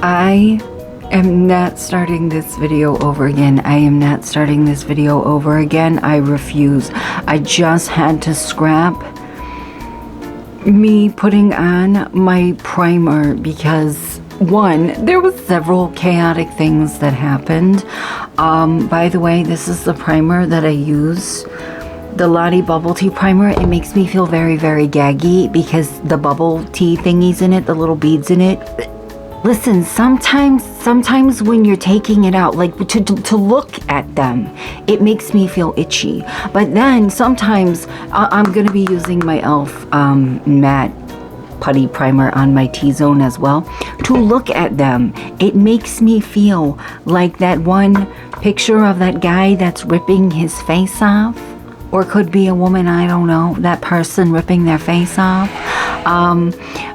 I am not starting this video over again. I am not starting this video over again. I refuse. I just had to scrap me putting on my primer because one, there was several chaotic things that happened. By the way, this is the primer that I use. The Lottie Bubble Tea Primer. It makes me feel very, very gaggy because the bubble tea thingies in it, the little beads in it. Listen, sometimes when you're taking it out, like to look at them, it makes me feel itchy. But then sometimes I'm going to be using my e.l.f. Matte Putty Primer on my T-zone as well. To look at them, it makes me feel like that one picture of that guy that's ripping his face off. Or could be a woman, I don't know, that person ripping their face off.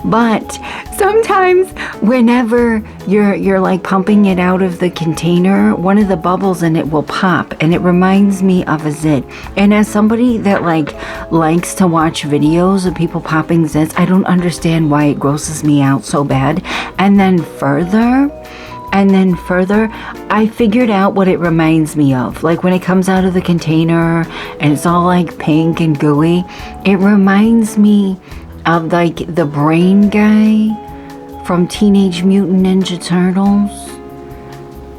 But sometimes whenever you're like pumping it out of the container, one of the bubbles in it will pop, and it reminds me of a zit. And as somebody that likes to watch videos of people popping zits, I don't understand why it grosses me out so bad. And then further, I figured out what it reminds me of. Like when it comes out of the container and it's all like pink and gooey, it reminds me of like the brain guy from Teenage Mutant Ninja Turtles.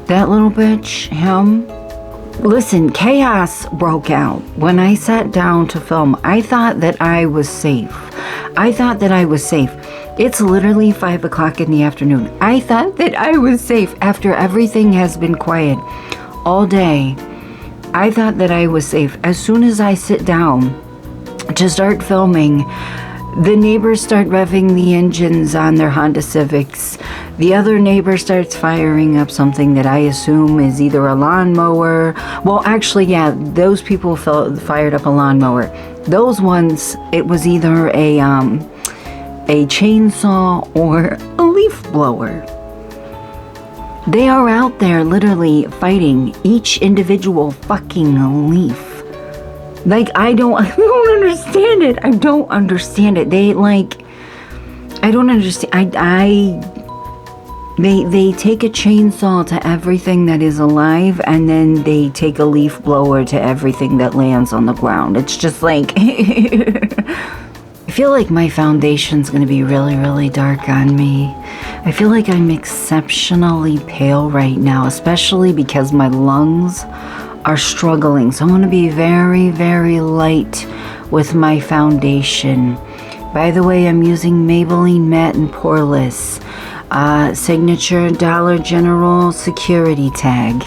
That little bitch, him. Listen, chaos broke out. When I sat down to film, I thought that I was safe. It's literally 5 o'clock in the afternoon. I thought that I was safe after everything has been quiet all day. I thought that I was safe. As soon as I sit down to start filming, the neighbors start revving the engines on their Honda Civics. The other neighbor starts firing up something that I assume is either a lawnmower. Well, actually, yeah, those people fired up a lawnmower. Those ones, it was either a chainsaw or a leaf blower. They are out there literally fighting each individual fucking leaf. Like, I don't understand it. I don't understand it. They I don't understand. They take a chainsaw to everything that is alive, and then they take a leaf blower to everything that lands on the ground. It's just like I feel like my foundation's going to be really, really dark on me. I feel like I'm exceptionally pale right now, especially because my lungs are struggling. So I'm going to be very, very light with my foundation. By the way, I'm using Maybelline Matte and Poreless Signature Dollar General Security Tag.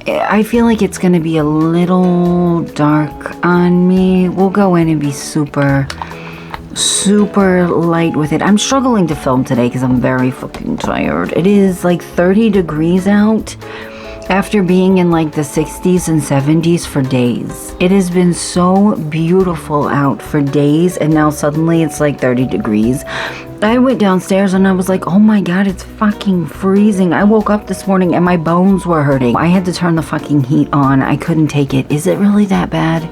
I feel like it's going to be a little dark on me. We'll go in and be super light with it. I'm struggling to film today because I'm very fucking tired. It is like 30 degrees out after being in like the 60s and 70s for days. It has been so beautiful out for days, and now suddenly it's like 30 degrees. I went downstairs and I was like, oh my god, it's fucking freezing. I woke up this morning and my bones were hurting. I had to turn the fucking heat on. I couldn't take it. Is it really that bad?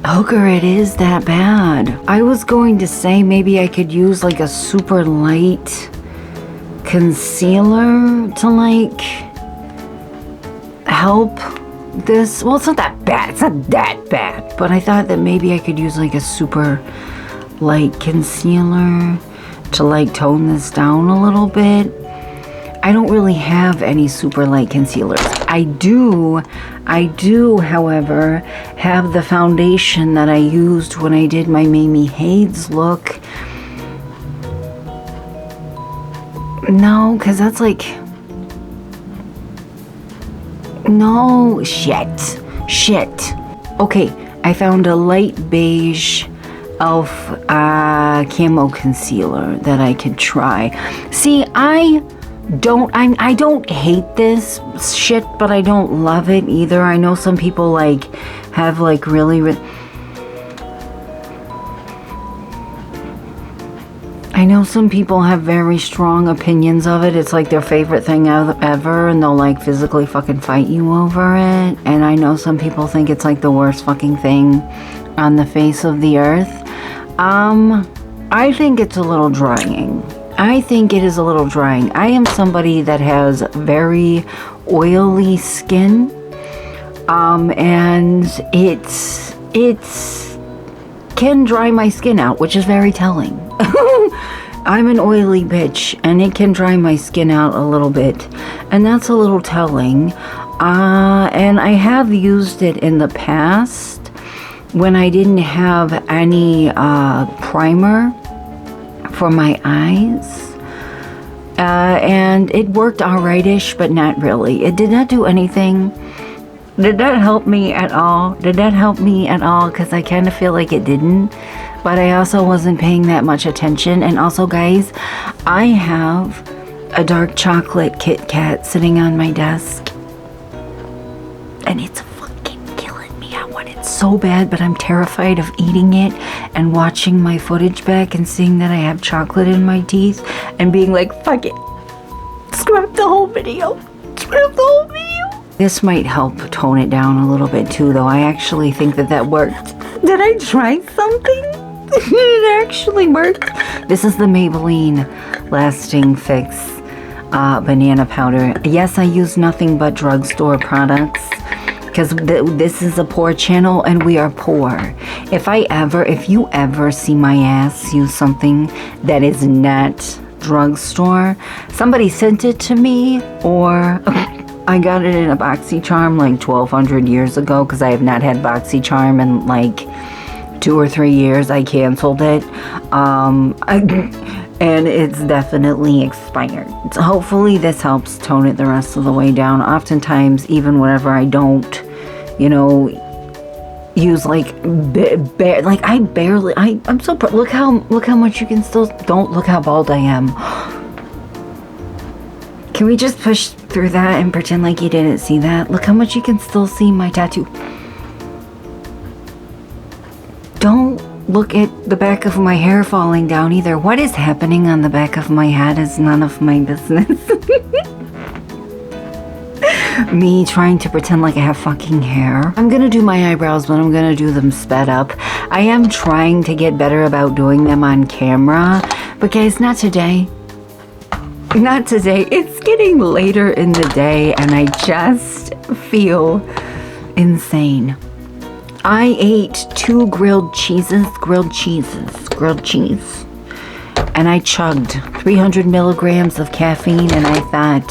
Hooker, it is that bad. I was going to say maybe I could use like a super light concealer to like help this. Well, it's not that bad. It's not that bad. But I thought that maybe I could use like a super light concealer to like tone this down a little bit. I don't really have any super light concealers. I do, however, have the foundation that I used when I did my Mamie Hades look. No, because that's like... No, shit. Okay, I found a light beige e.l.f. camo concealer that I could try. See, I don't hate this shit, but I don't love it either. I know some people like have like really I know some people have very strong opinions of it. It's like their favorite thing ever, and they'll like physically fucking fight you over it. And I know some people think it's like the worst fucking thing on the face of the earth. I think it's a little drying. I think it is a little drying. I am somebody that has very oily skin, and it's can dry my skin out, which is very telling. I'm an oily bitch, and it can dry my skin out a little bit, and that's a little telling. And I have used it in the past when I didn't have any primer for my eyes, and it worked alright-ish, but not really. It did not do anything. Did that help me at all? Did that help me at all? Because I kind of feel like it didn't, but I also wasn't paying that much attention. And also, guys, I have a dark chocolate Kit Kat sitting on my desk, and it's fucking killing me. I want it so bad, but I'm terrified of eating it and watching my footage back and seeing that I have chocolate in my teeth and being like, fuck it, scrap the whole video, scrap the whole video. This might help tone it down a little bit too, though. I actually think that worked. Did I try something? It actually worked. This is the Maybelline Lasting Fix banana powder. Yes, I use nothing but drugstore products, because this is a poor channel and we are poor. If you ever see my ass use something that is not drugstore, somebody sent it to me, or I got it in a BoxyCharm like 1,200 years ago, because I have not had BoxyCharm in like 2 or 3 years. I canceled it. And it's definitely expired. So hopefully this helps tone it the rest of the way down. Oftentimes, even whenever I don't, use like I'm so look how much you can still, don't look how bald I am. Can we just push through that and pretend like you didn't see that? Look how much you can still see my tattoo. Don't look at the back of my hair falling down either. What is happening on the back of my head is none of my business. Me trying to pretend like I have fucking hair. I'm gonna do my eyebrows, but I'm gonna do them sped up. I am trying to get better about doing them on camera, but guys, not today. Not today. It's getting later in the day and I just feel insane. I ate 2 grilled cheese, and I chugged 300 milligrams of caffeine, and I thought,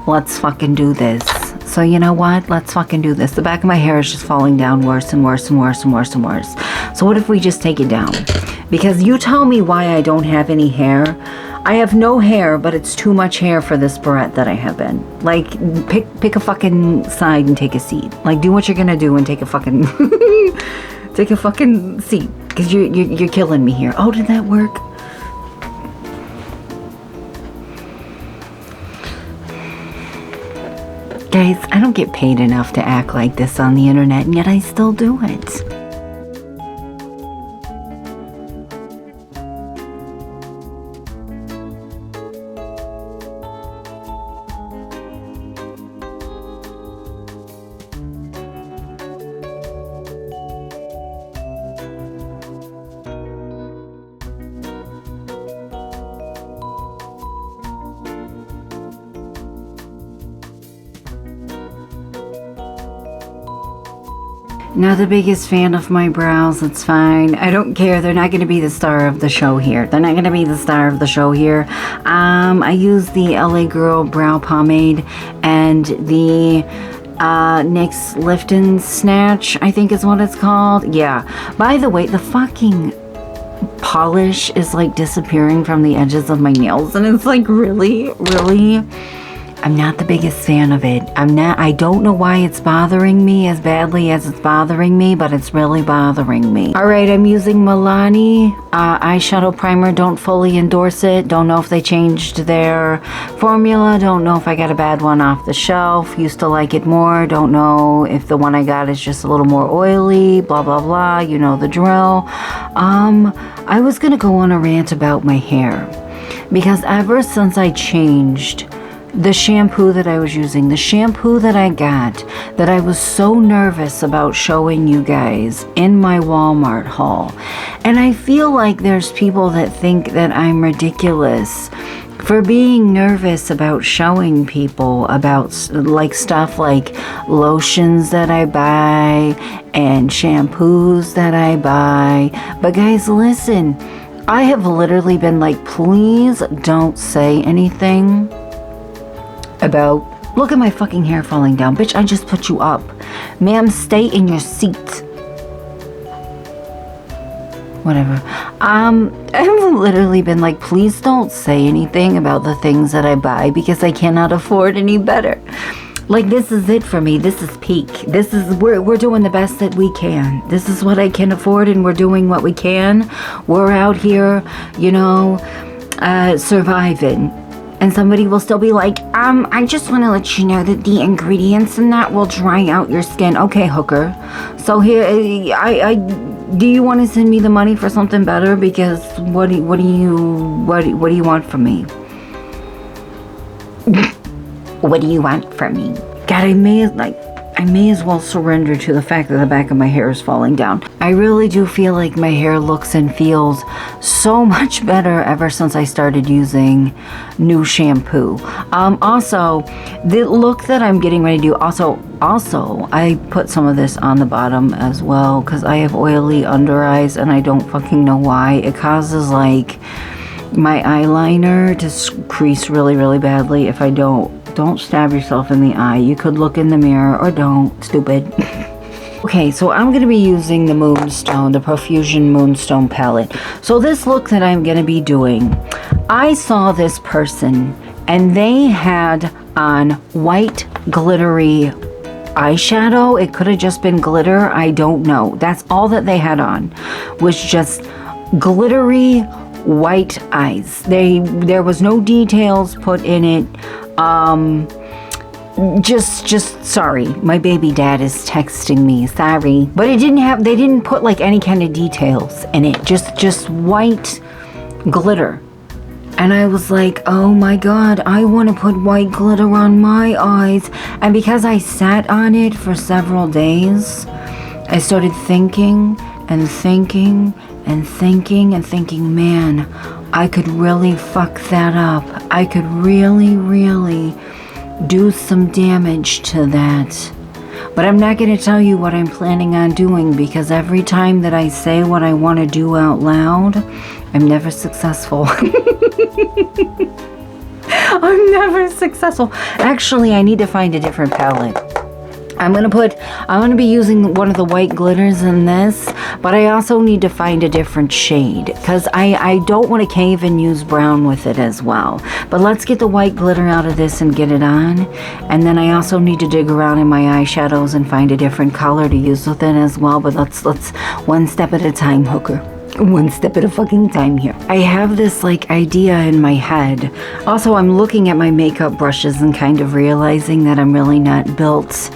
let's fucking do this. So you know what? Let's fucking do this. The back of my hair is just falling down worse and worse and worse and worse and worse. So what if we just take it down? Because you tell me why I don't have any hair. I have no hair, but it's too much hair for this barrette that I have in. Like, pick a fucking side and take a seat. Like, do what you're gonna do and take a fucking take a fucking seat, because you're killing me here. Oh, did that work? Guys, I don't get paid enough to act like this on the internet, and yet I still do it. Not the biggest fan of my brows, it's fine. I don't care, they're not going to be the star of the show here. They're not going to be the star of the show here. I use the LA Girl Brow Pomade and the NYX Lift and Snatch, I think is what it's called. Yeah. By the way, the fucking polish is like disappearing from the edges of my nails, and it's like really, really I'm not the biggest fan of it. I don't know why it's bothering me as badly as it's bothering me, but it's really bothering me. All right, I'm using Milani eyeshadow primer. Don't fully endorse it. Don't know if they changed their formula. Don't know if I got a bad one off the shelf. Used to like it more. Don't know if the one I got is just a little more oily, blah, blah, blah. You know the drill. I was gonna go on a rant about my hair because ever since I changed the shampoo that I was using, the shampoo that I got, that I was so nervous about showing you guys in my Walmart haul. And I feel like there's people that think that I'm ridiculous for being nervous about showing people about like stuff like lotions that I buy and shampoos that I buy. But guys, listen, I have literally been like, please don't say anything about, look at my fucking hair falling down. Bitch, I just put you up. Ma'am, stay in your seat. Whatever. I've literally been like, please don't say anything about the things that I buy because I cannot afford any better. Like, this is it for me. This is peak. This is, we're doing the best that we can. This is what I can afford and we're doing what we can. We're out here, you know, surviving. And somebody will still be like, I just want to let you know that the ingredients in that will dry out your skin. Okay, hooker. So here, do you want to send me the money for something better? Because what do you want from me? What do you want from me? God, I may as well surrender to the fact that the back of my hair is falling down. I really do feel like my hair looks and feels so much better ever since I started using new shampoo. Also, the look that I'm getting ready to do, also, I put some of this on the bottom as well because I have oily under eyes and I don't fucking know why. It causes like my eyeliner to crease really, really badly if I don't stab yourself in the eye. You could look in the mirror or don't, stupid. Okay, so I'm going to be using the Moonstone, the Profusion Moonstone palette. So this look that I'm going to be doing, I saw this person and they had on white glittery eyeshadow. It could have just been glitter. I don't know. That's all that they had on, was just glittery white eyes. There was no details put in it. Just sorry, my baby dad is texting me, sorry, but they didn't put like any kind of details in it, just white glitter. And I was like, oh my god, I want to put white glitter on my eyes. And because I sat on it for several days, I started thinking and thinking and thinking and thinking, man, I could really fuck that up. I could really, really do some damage to that. But I'm not going to tell you what I'm planning on doing because every time that I say what I want to do out loud, I'm never successful. I'm never successful. Actually, I need to find a different palette. I'm going to be using one of the white glitters in this, but I also need to find a different shade because I don't want to cave and use brown with it as well. But let's get the white glitter out of this and get it on. And then I also need to dig around in my eyeshadows and find a different color to use with it as well. But let's one step at a time, hooker. One step at a fucking time here. I have this like idea in my head. Also, I'm looking at my makeup brushes and kind of realizing that I'm really not built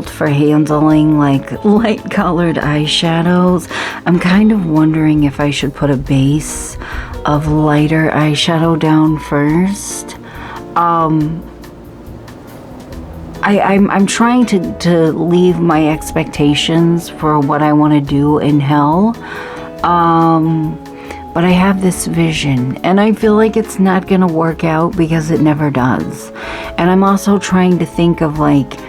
for handling like light colored eyeshadows. I'm kind of wondering if I should put a base of lighter eyeshadow down first. I'm trying to leave my expectations for what I want to do in hell. But I have this vision and I feel like it's not going to work out because it never does. And I'm also trying to think of like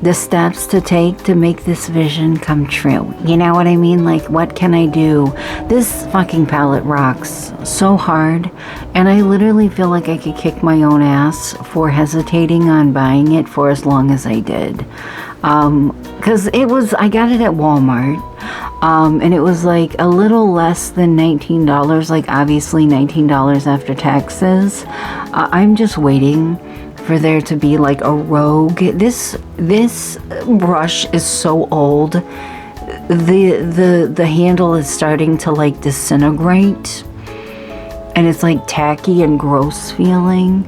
the steps to take to make this vision come true. You know what I mean? Like, what can I do? This fucking palette rocks so hard, and I literally feel like I could kick my own ass for hesitating on buying it for as long as I did. Because I got it at Walmart, and it was like a little less than $19, like obviously $19 after taxes. I'm just waiting for there to be like a rogue. This brush is so old. The handle is starting to like disintegrate, and it's like tacky and gross feeling.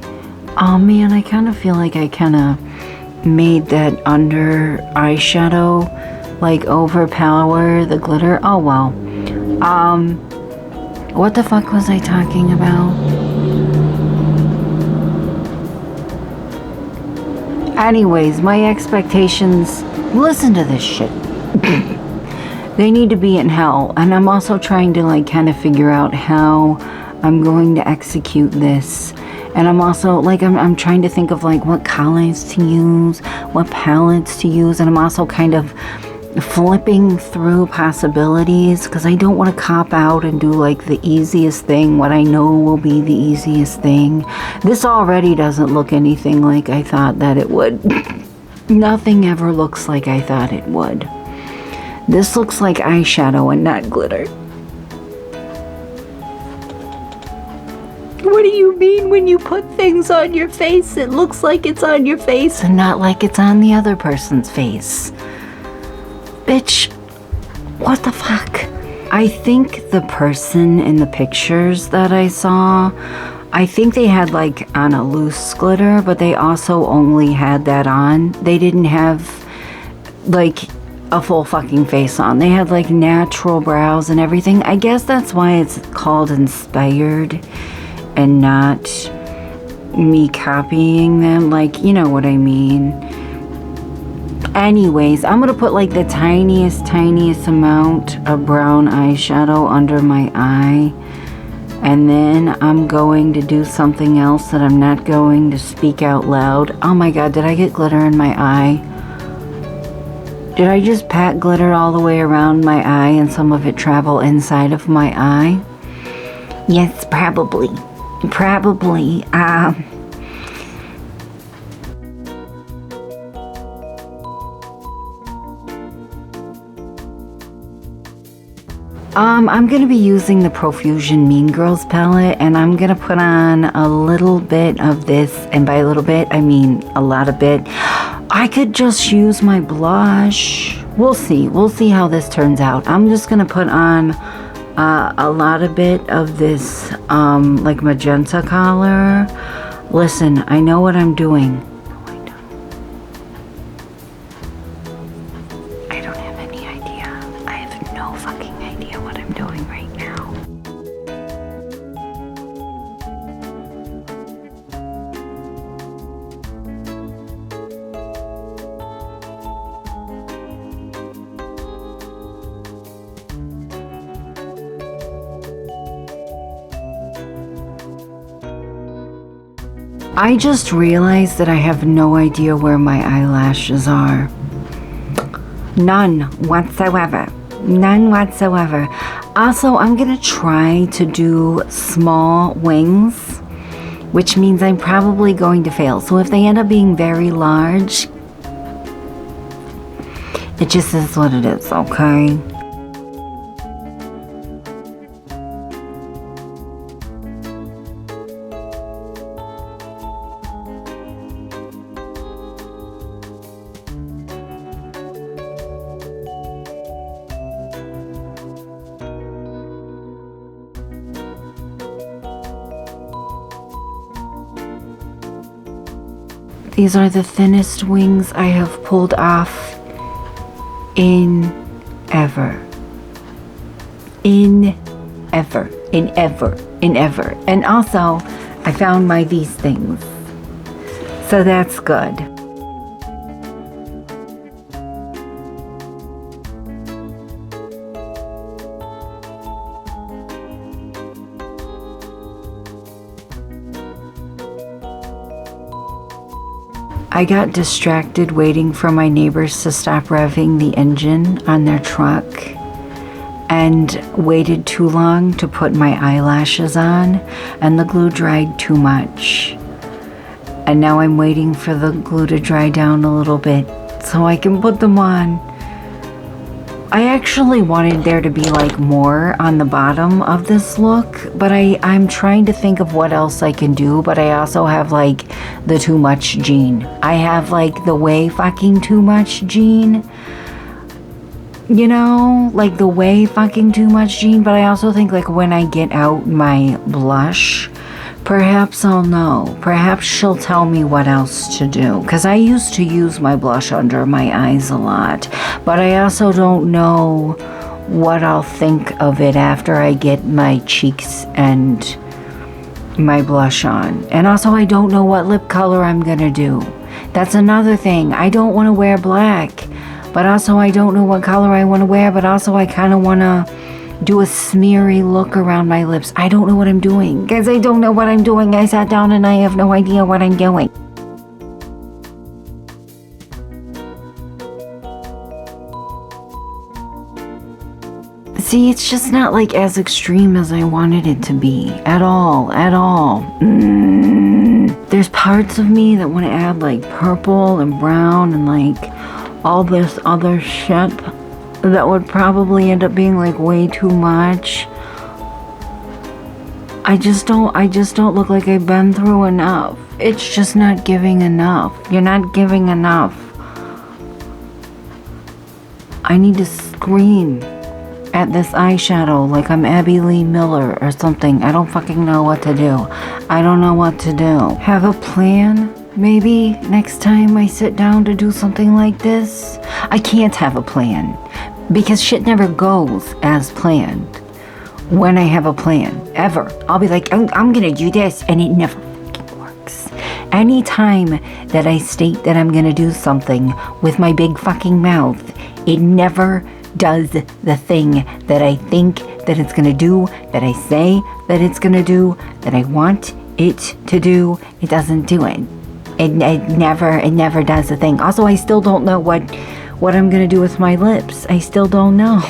Oh man, I kind of feel like I kind of made that under eyeshadow like overpower the glitter. Oh well. What the fuck was I talking about? Anyways, my expectations, listen to this shit. They need to be in hell. And I'm also trying to like kind of figure out how I'm going to execute this. And I'm also like, I'm trying to think of like what colors to use, what palettes to use. And I'm also kind of flipping through possibilities because I don't want to cop out and do like the easiest thing, what I know will be the easiest thing. This already doesn't look anything like I thought that it would. Nothing ever looks like I thought it would. This looks like eyeshadow and not glitter. What do you mean when you put things on your face, it looks like it's on your face and not like it's on the other person's face? Bitch, what the fuck? I think the person in the pictures that I saw, I think they had like on a loose glitter, but they also only had that on. They didn't have like a full fucking face on. They had like natural brows and everything. I guess that's why it's called inspired and not me copying them. Like, you know what I mean. Anyways, I'm going to put like the tiniest amount of brown eyeshadow under my eye. And then I'm going to do something else that I'm not going to speak out loud. Oh my god, did I get glitter in my eye? Did I just pat glitter all the way around my eye and some of it travel inside of my eye? Yes, probably. Probably. I'm going to be using the Profusion Mean Girls palette, and I'm going to put on a little bit of this, and by a little bit, I mean a lot of bit. I could just use my blush. We'll see. We'll see how this turns out. I'm just going to put on a lot of bit of this, like magenta color. Listen, I know what I'm doing. I just realized that I have no idea where my eyelashes are. None whatsoever. None whatsoever. Also, I'm going to try to do small wings, which means I'm probably going to fail. So if they end up being very large, it just is what it is, okay? These are the thinnest wings I have pulled off in ever. And also, I found my these things. So that's good. I got distracted waiting for my neighbors to stop revving the engine on their truck and waited too long to put my eyelashes on, and the glue dried too much. And now I'm waiting for the glue to dry down a little bit so I can put them on. I actually wanted there to be like more on the bottom of this look, but I'm trying to think of what else I can do, but I also have like the too much gene. I have like the way fucking too much gene. You know, like the way fucking too much gene, but I also think like when I get out my blush, perhaps I'll know. Perhaps she'll tell me what else to do. Because I used to use my blush under my eyes a lot. But I also don't know what I'll think of it after I get my cheeks and my blush on. And also I don't know what lip color I'm going to do. That's another thing. I don't want to wear black. But also I don't know what color I want to wear. But also I kind of want to do a smeary look around my lips. I don't know what I'm doing. Guys, I don't know what I'm doing. I sat down and I have no idea what I'm doing. See, it's just not like as extreme as I wanted it to be. At all. There's parts of me that want to add like purple and brown and like all this other shit that would probably end up being like way too much. I just don't look like I've been through enough. It's just not giving enough. You're not giving enough. I need to scream at this eyeshadow like I'm Abby Lee Miller or something. I don't fucking know what to do. I don't know what to do. Have a plan? Maybe next time I sit down to do something like this. I can't have a plan because shit never goes as planned when I have a plan, ever. I'll be like, I'm gonna do this, and it never fucking works. Anytime that I state that I'm gonna do something with my big fucking mouth, it never does the thing that I think that it's gonna do, that I say that it's gonna do, that I want it to do. It doesn't do it. It never does the thing. Also, I still don't know what I'm gonna do with my lips. I still don't know.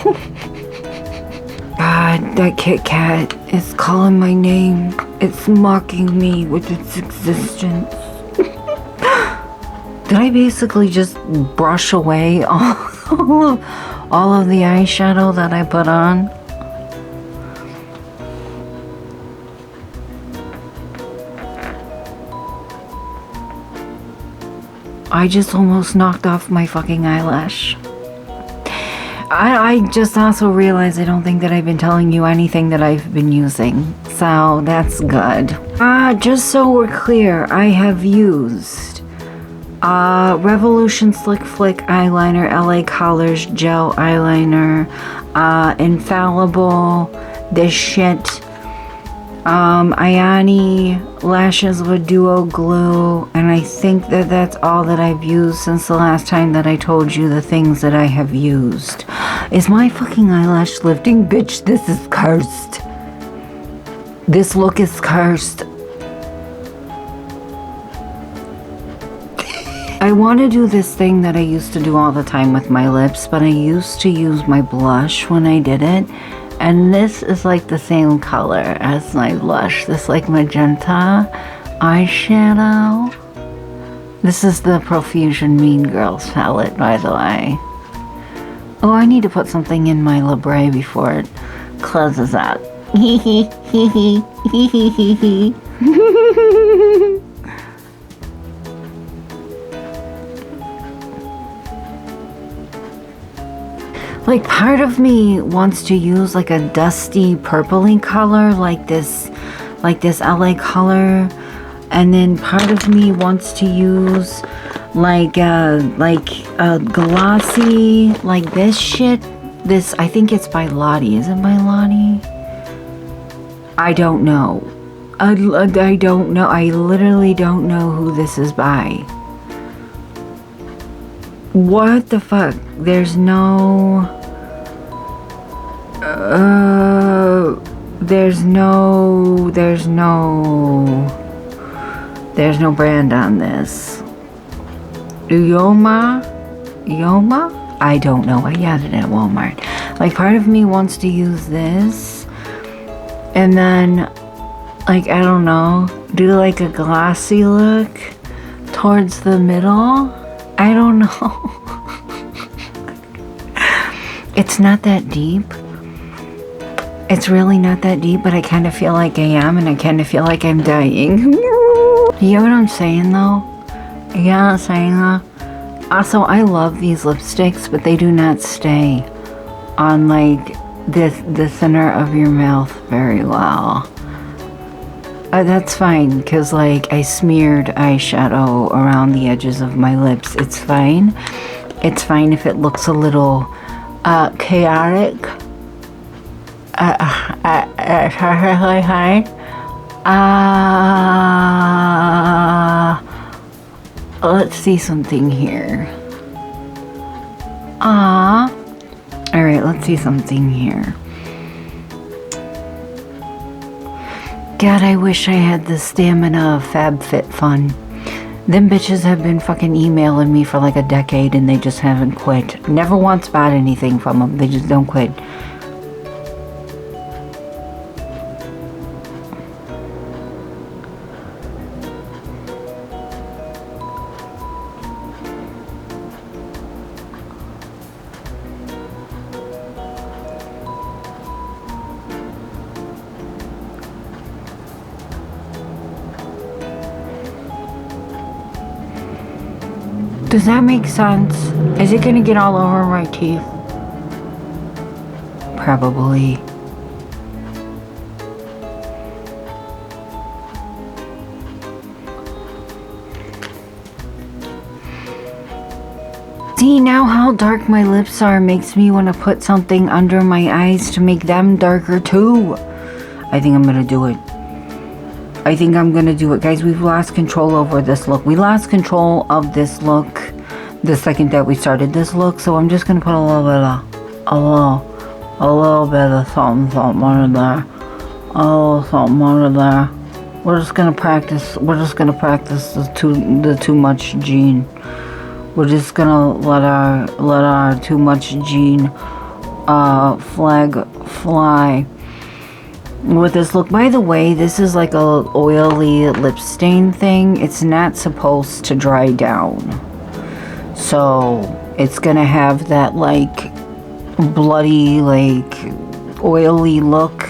God, that Kit Kat is calling my name. It's mocking me with its existence. Did I basically just brush away all of the eyeshadow that I put on? I just almost knocked off my fucking eyelash. I just also realized I don't think that I've been telling you anything that I've been using. So that's good. Just so we're clear, I have used Revolution Slick Flick Eyeliner, LA Colors Gel Eyeliner, Infallible, this shit, Ayani Lashes with Duo Glue, and I think that that's all that I've used since the last time that I told you the things that I have used. Is my fucking eyelash lifting? Bitch, this is cursed. This look is cursed. I want to do this thing that I used to do all the time with my lips, but I used to use my blush when I did it. And this is like the same color as my blush. This like magenta eyeshadow. This is the Profusion Mean Girls palette, by the way. Oh, I need to put something in my labre before it closes up. Like, part of me wants to use like a dusty purpley color, like this LA color, and then part of me wants to use like a glossy, like this shit. This, I think it's by Lottie. Is it by Lottie? I don't know. I don't know. I literally don't know who this is by. What the fuck? There's no brand on this. Yoma? I don't know. I got it at Walmart. Like, part of me wants to use this, and then, like, I don't know, do like a glossy look towards the middle. I don't know. It's not that deep. It's really not that deep, but I kind of feel like I am, and I kind of feel like I'm dying. You know what I'm saying, though? You know what I'm saying, though? Also, I love these lipsticks, but they do not stay on, like, the center of your mouth very well. That's fine, because, like, I smeared eyeshadow around the edges of my lips. It's fine. It's fine if it looks a little chaotic. Perfectly fine. Let's see something here. Alright, let's see something here. God, I wish I had the stamina of FabFitFun. Them bitches have been fucking emailing me for like a decade and they just haven't quit. Never once bought anything from them. They just don't quit. Does that make sense? Is it gonna get all over my teeth? Probably. See, now how dark my lips are makes me want to put something under my eyes to make them darker too. I think I'm gonna do it. I think I'm gonna do it. Guys, we've lost control over this look. We lost control of this look the second that we started this look, so I'm just gonna put a little bit of something under there. A little something under there. We're just gonna practice the too much gene. We're just gonna let our too much gene flag fly with this look. By the way, this is like a oily lip stain thing. It's not supposed to dry down, so it's gonna have that like bloody, like oily look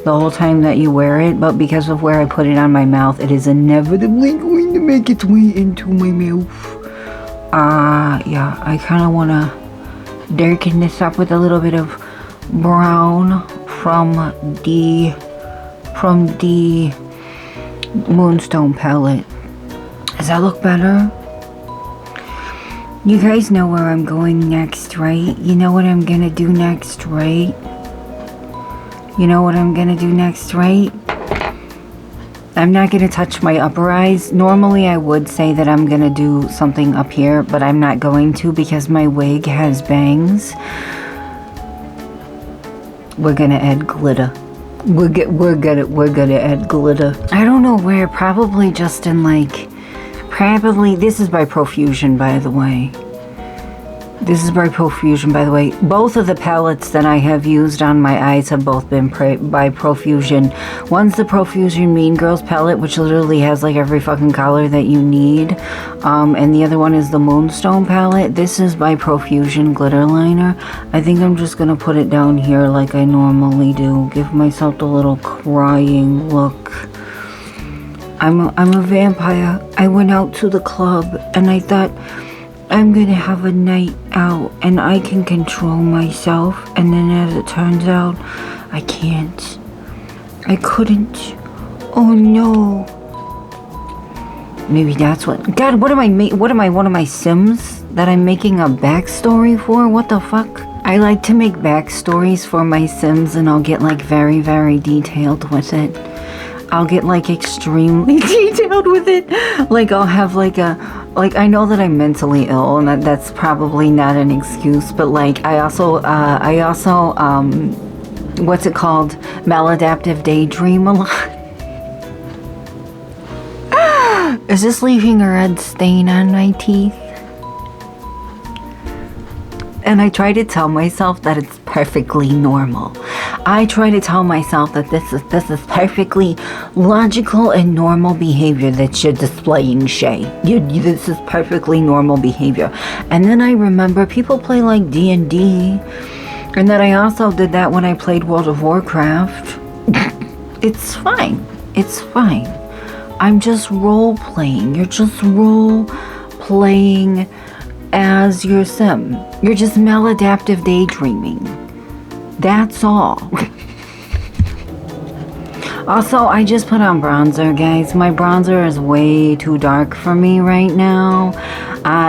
the whole time that you wear it. But because of where I put it on my mouth, it is inevitably going to make its way into my mouth. Yeah, I kind of want to darken this up with a little bit of brown from the Moonstone palette. Does that look better? You guys know where I'm going next, right? You know what I'm gonna do next, right? You know what I'm gonna do next, right? I'm not gonna touch my upper eyes. Normally I would say that I'm gonna do something up here, but I'm not going to because my wig has bangs. We're gonna add glitter. We're gonna add glitter. I don't know where. Probably just in like. Probably. This is by Profusion, by the way. This is by Profusion, by the way. Both of the palettes that I have used on my eyes have both been by Profusion. One's the Profusion Mean Girls palette, which literally has like every fucking color that you need. And the other one is the Moonstone palette. This is by Profusion Glitter Liner. I think I'm just gonna put it down here like I normally do. Give myself a little crying look. I'm a vampire. I went out to the club and I thought, I'm gonna have a night out and I can control myself, and then as it turns out, I can't. I couldn't. Oh no. Maybe that's what. God, what am I? One of my Sims that I'm making a backstory for? What the fuck? I like to make backstories for my Sims, and I'll get like very, very detailed with it. I'll get like extremely detailed with it. Like I'll have like I know that I'm mentally ill, and that's probably not an excuse, but like I also what's it called? Maladaptive daydream a lot. Is this leaving a red stain on my teeth? And I try to tell myself that it's perfectly normal. I try to tell myself that this is perfectly logical and normal behavior that you're displaying, Shay. This is perfectly normal behavior. And then I remember people play like D&D, And then I also did that when I played World of Warcraft. It's fine. It's fine. I'm just role playing. You're just role playing as your sim. You're just maladaptive daydreaming. That's all. Also, I just put on bronzer, guys. My bronzer is way too dark for me right now.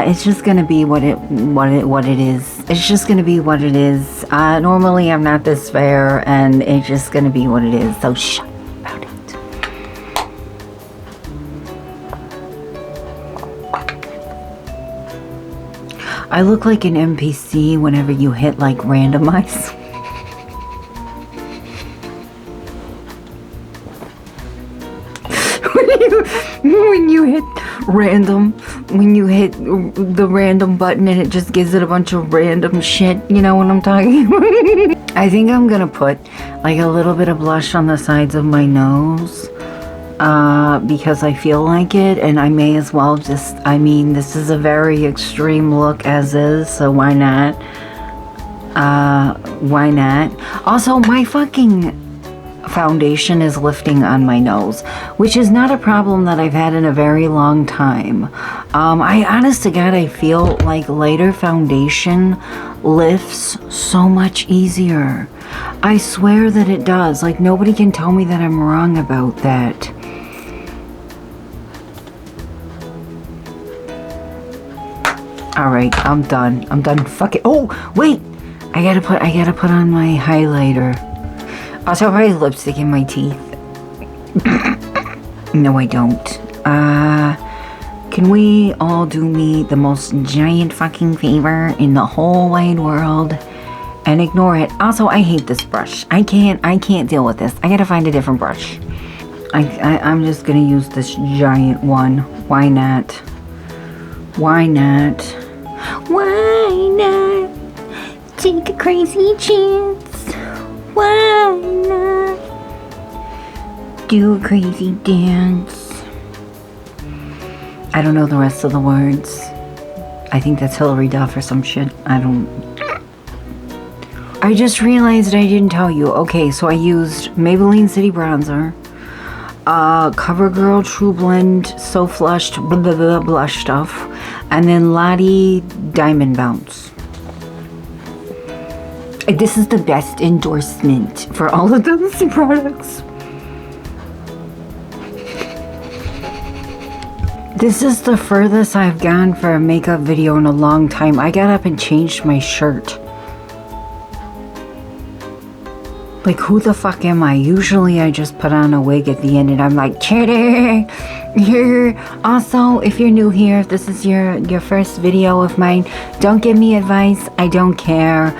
It's just gonna be what it is. It's just gonna be what it is. Normally I'm not this fair, and it's just gonna be what it is. So shut about it. I look like an NPC whenever you hit like randomize. When you hit random, when you hit the random button and it just gives it a bunch of random shit, you know what I'm talking about? I think I'm gonna put like a little bit of blush on the sides of my nose because I feel like it, and I may as well just, I mean, this is a very extreme look as is, so why not? Why not? Also, my fucking foundation is lifting on my nose, which is not a problem that I've had in a very long time. I honest to God, I feel like lighter foundation lifts so much easier. I swear that it does. Like, nobody can tell me that I'm wrong about that. Alright, I'm done. I'm done. Fuck it. Oh, wait! I gotta put on my highlighter. Also, I have lipstick in my teeth. No, I don't. Can we all do me the most giant fucking favor in the whole wide world and ignore it? Also, I hate this brush. I can't deal with this. I gotta find a different brush. I'm just gonna use this giant one. Why not? Why not? Why not? Take a crazy chance. Why not do a crazy dance? I don't know the rest of the words. I think that's Hilary Duff or some shit. I just realized I didn't tell you. Okay, so I used Maybelline City Bronzer, CoverGirl True Blend So Flushed blah, blah, blah, blush stuff, and then Lottie Diamond Bounce. This is the best endorsement for all of those products. This is the furthest I've gone for a makeup video in a long time. I got up and changed my shirt. Like, who the fuck am I? Usually I just put on a wig at the end and I'm like, cheater! Also, if you're new here, if this is your first video of mine, don't give me advice. I don't care.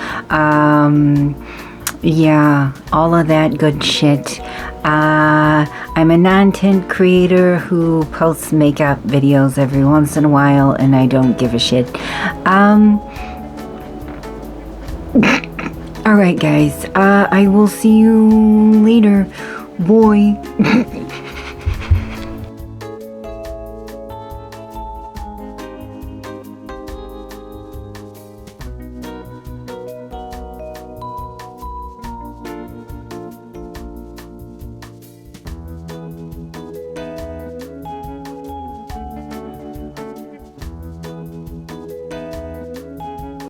Yeah, all of that good shit. I'm a non-tint creator who posts makeup videos every once in a while, and I don't give a shit. Alright guys, I will see you later. Boy.